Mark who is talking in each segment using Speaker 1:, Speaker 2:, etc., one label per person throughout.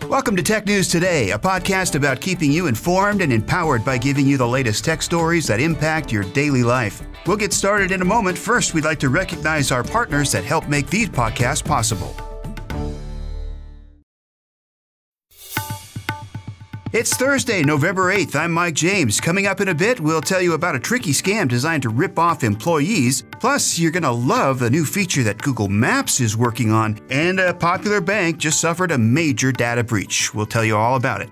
Speaker 1: Welcome to Tech News Today, a podcast about keeping you informed and empowered by giving you the latest tech stories that impact your daily life. We'll get started in a moment. First, we'd like to recognize our partners that help make these podcasts possible. It's Thursday, November 8th. I'm Mike James. Coming up in a bit, we'll tell you about a tricky scam designed to rip off employees. Plus, you're going to love the new feature that Google Maps is working on. And a popular bank just suffered a major data breach. We'll tell you all about it.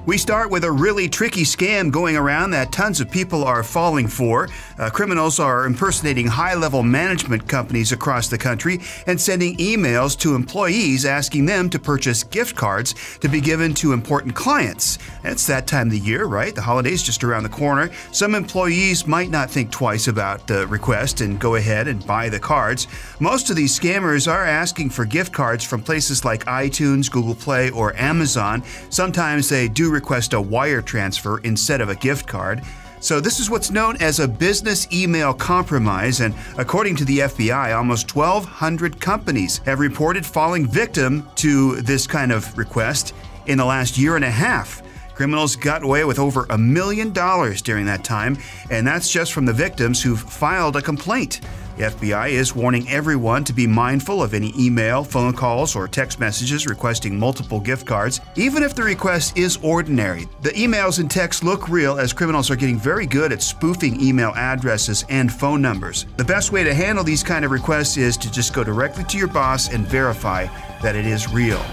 Speaker 1: We start with a really tricky scam going around that tons of people are falling for. Criminals are impersonating high-level management companies across the country and sending emails to employees asking them to purchase gift cards to be given to important clients. It's that time of the year, right? The holiday's just around the corner. Some employees might not think twice about the request and go ahead and buy the cards. Most of these scammers are asking for gift cards from places like iTunes, Google Play, or Amazon. Sometimes they do request a wire transfer instead of a gift card. So this is what's known as a business email compromise, and according to the FBI, almost 1,200 companies have reported falling victim to this kind of request in the last year and a half. Criminals got away with over $1 million during that time, and that's just from the victims who've filed a complaint. The FBI is warning everyone to be mindful of any email, phone calls, or text messages requesting multiple gift cards, even if the request is ordinary. The emails and texts look real as criminals are getting very good at spoofing email addresses and phone numbers. The best way to handle these kind of requests is to just go directly to your boss and verify that it is real.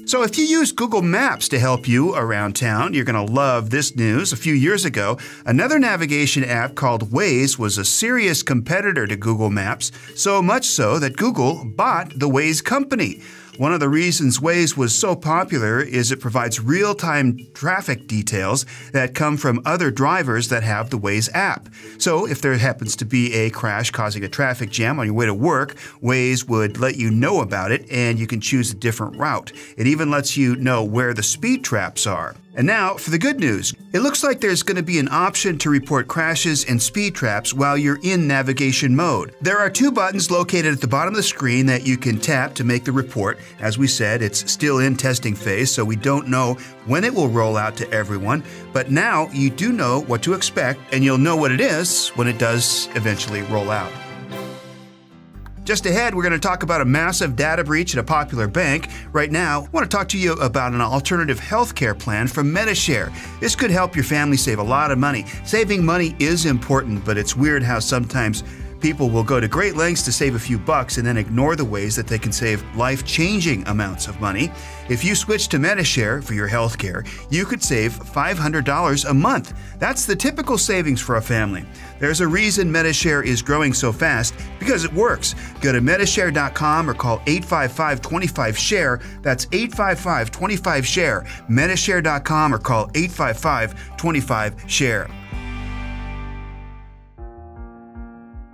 Speaker 1: So if you use Google Maps to help you around town, you're going to love this news. A few years ago, another navigation app called Waze was a serious competitor to Google Maps, so much so that Google bought the Waze company. One of the reasons Waze was so popular is it provides real-time traffic details that come from other drivers that have the Waze app. So if there happens to be a crash causing a traffic jam on your way to work, Waze would let you know about it and you can choose a different route. It even lets you know where the speed traps are. And now for the good news. It looks like there's going to be an option to report crashes and speed traps while you're in navigation mode. There are two buttons located at the bottom of the screen that you can tap to make the report. As we said, it's still in testing phase, so we don't know when it will roll out to everyone. But now you do know what to expect, and you'll know what it is when it does eventually roll out. Just ahead, we're going to talk about a massive data breach at a popular bank. Right now, I want to talk to you about an alternative healthcare plan from MediShare. This could help your family save a lot of money. Saving money is important, but it's weird how sometimes people will go to great lengths to save a few bucks and then ignore the ways that they can save life-changing amounts of money. If you switch to MediShare for your health care, you could save $500 a month. That's the typical savings for a family. There's a reason MediShare is growing so fast, because it works. Go to MediShare.com or call 855-25-SHARE. That's 855-25-SHARE. MediShare.com or call 855-25-SHARE.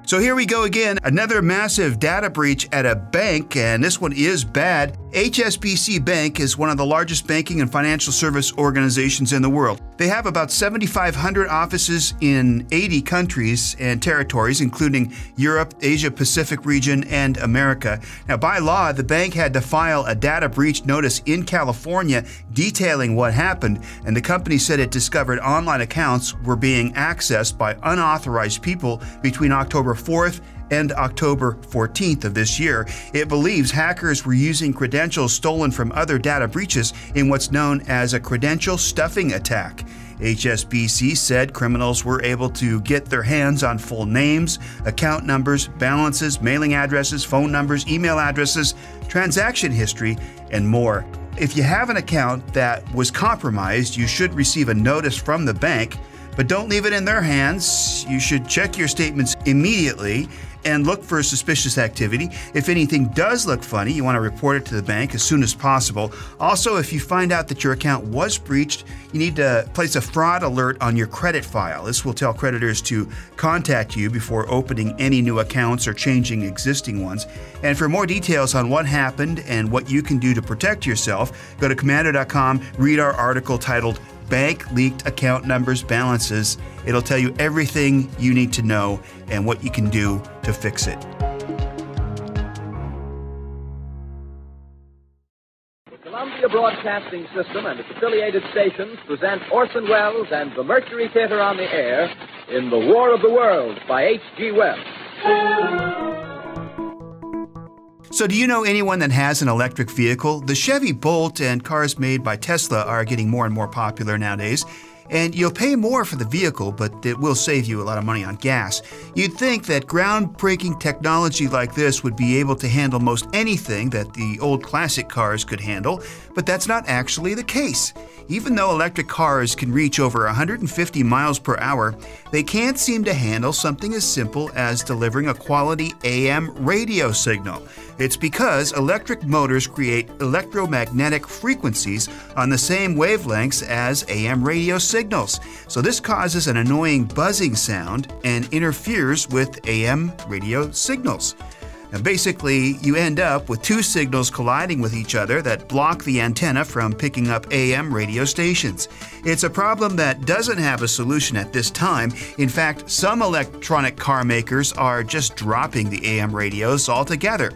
Speaker 1: So here we go again, another massive data breach at a bank, and this one is bad. HSBC Bank is one of the largest banking and financial service organizations in the world. They have about 7,500 offices in 80 countries and territories, including Europe, Asia Pacific region, and America. Now, by law, the bank had to file a data breach notice in California detailing what happened, and the company said it discovered online accounts were being accessed by unauthorized people between October 4th and October 14th of this year. It believes hackers were using credentials stolen from other data breaches in what's known as a credential stuffing attack. HSBC said criminals were able to get their hands on full names, account numbers, balances, mailing addresses, phone numbers, email addresses, transaction history, and more. If you have an account that was compromised, you should receive a notice from the bank, but don't leave it in their hands. You should check your statements immediately and look for suspicious activity. If anything does look funny, you want to report it to the bank as soon as possible. Also, if you find out that your account was breached, you need to place a fraud alert on your credit file. This will tell creditors to contact you before opening any new accounts or changing existing ones. And for more details on what happened and what you can do to protect yourself, go to Commando.com, read our article titled bank leaked account numbers, balances. It'll tell you everything you need to know and what you can do to fix it.
Speaker 2: The Columbia Broadcasting System and its affiliated stations present Orson Welles and the Mercury Theater on the Air in The War of the Worlds by H.G. Wells.
Speaker 1: So do you know anyone that has an electric vehicle? The Chevy Bolt and cars made by Tesla are getting more and more popular nowadays. And you'll pay more for the vehicle, but it will save you a lot of money on gas. You'd think that groundbreaking technology like this would be able to handle most anything that the old classic cars could handle, but that's not actually the case. Even though electric cars can reach over 150 miles per hour, they can't seem to handle something as simple as delivering a quality AM radio signal. It's because electric motors create electromagnetic frequencies on the same wavelengths as AM radio signals. So this causes an annoying buzzing sound and interferes with AM radio signals. Now basically, you end up with two signals colliding with each other that block the antenna from picking up AM radio stations. It's a problem that doesn't have a solution at this time. In fact, some electronic car makers are just dropping the AM radios altogether.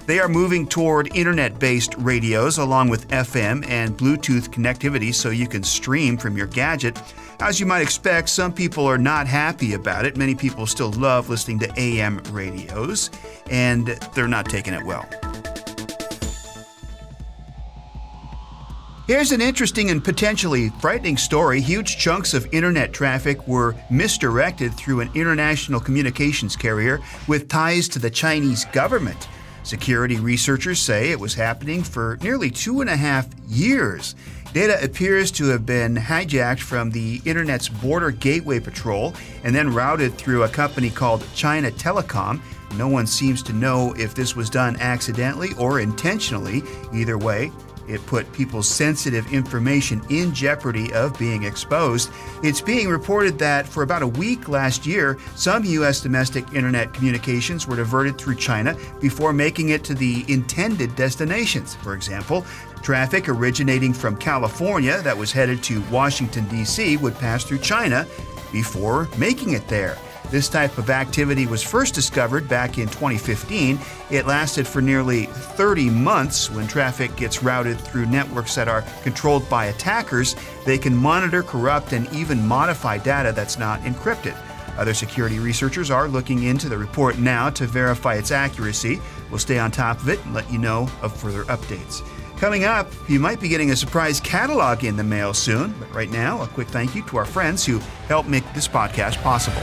Speaker 1: They are moving toward internet-based radios along with FM and Bluetooth connectivity so you can stream from your gadget. As you might expect, some people are not happy about it. Many people still love listening to AM radios, and they're not taking it well. Here's an interesting and potentially frightening story. Huge chunks of internet traffic were misdirected through an international communications carrier with ties to the Chinese government. Security researchers say it was happening for nearly 2.5 years. Data appears to have been hijacked from the Internet's Border Gateway Patrol and then routed through a company called China Telecom. No one seems to know if this was done accidentally or intentionally. Either way, it put people's sensitive information in jeopardy of being exposed. It's being reported that for about a week last year, some U.S. domestic internet communications were diverted through China before making it to the intended destinations. For example, traffic originating from California that was headed to Washington, D.C. would pass through China before making it there. This type of activity was first discovered back in 2015. It lasted for nearly 30 months. When traffic gets routed through networks that are controlled by attackers, they can monitor, corrupt, and even modify data that's not encrypted. Other security researchers are looking into the report now to verify its accuracy. We'll stay on top of it and let you know of further updates. Coming up, you might be getting a surprise catalog in the mail soon, but right now, a quick thank you to our friends who helped make this podcast possible.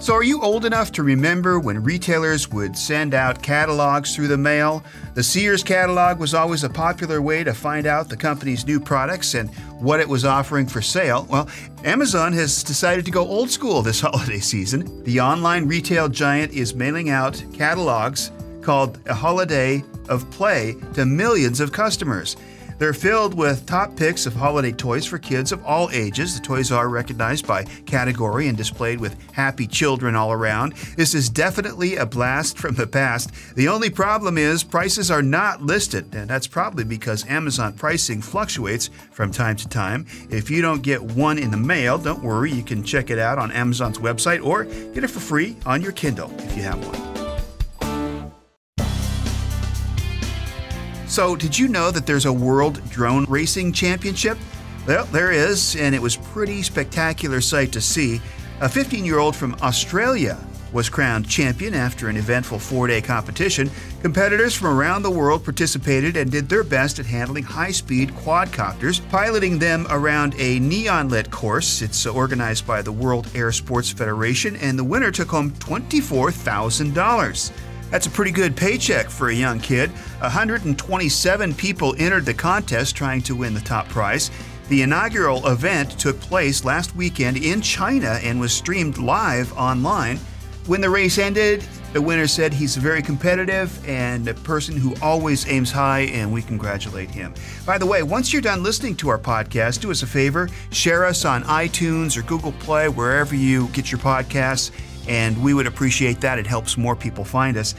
Speaker 1: So are you old enough to remember when retailers would send out catalogs through the mail? The Sears catalog was always a popular way to find out the company's new products and what it was offering for sale. Well, Amazon has decided to go old school this holiday season. The online retail giant is mailing out catalogs called A Holiday of Play to millions of customers. They're filled with top picks of holiday toys for kids of all ages. The toys are recognized by category and displayed with happy children all around. This is definitely a blast from the past. The only problem is prices are not listed, and that's probably because Amazon pricing fluctuates from time to time. If you don't get one in the mail, don't worry. You can check it out on Amazon's website or get it for free on your Kindle if you have one. So, did you know that there's a World Drone Racing Championship? Well, there is, and it was a pretty spectacular sight to see. A 15-year-old from Australia was crowned champion after an eventful 4-day competition. Competitors from around the world participated and did their best at handling high-speed quadcopters, piloting them around a neon-lit course. It's organized by the World Air Sports Federation, and the winner took home $24,000. That's a pretty good paycheck for a young kid. 127 people entered the contest trying to win the top prize. The inaugural event took place last weekend in China and was streamed live online. When the race ended, the winner said he's very competitive and a person who always aims high, and we congratulate him. By the way, once you're done listening to our podcast, do us a favor, share us on iTunes or Google Play, wherever you get your podcasts, and we would appreciate that. It helps more people find us.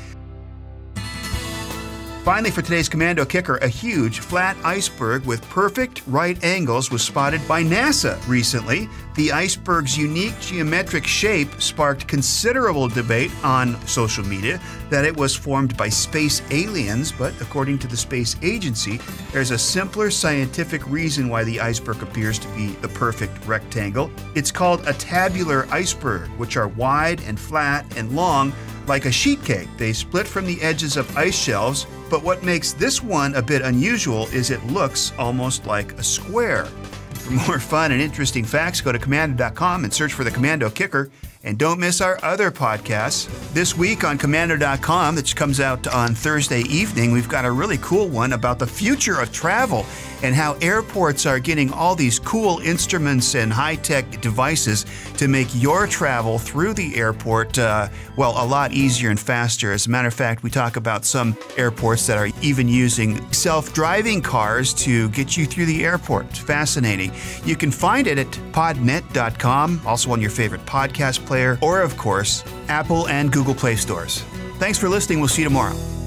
Speaker 1: Finally, for today's Commando Kicker, a huge flat iceberg with perfect right angles was spotted by NASA recently. The iceberg's unique geometric shape sparked considerable debate on social media that it was formed by space aliens, but according to the space agency, there's a simpler scientific reason why the iceberg appears to be the perfect rectangle. It's called a tabular iceberg, which are wide and flat and long like a sheet cake. They split from the edges of ice shelves, but what makes this one a bit unusual is it looks almost like a square. For more fun and interesting facts, go to Commando.com and search for the Commando Kicker. And don't miss our other podcasts. This week on Commando.com, which comes out on Thursday evening, we've got a really cool one about the future of travel and how airports are getting all these cool instruments and high-tech devices to make your travel through the airport, a lot easier and faster. As a matter of fact, we talk about some airports that are even using self-driving cars to get you through the airport. It's fascinating. You can find it at podnet.com, also on your favorite podcast player, or of course, Apple and Google Play stores. Thanks for listening. We'll see you tomorrow.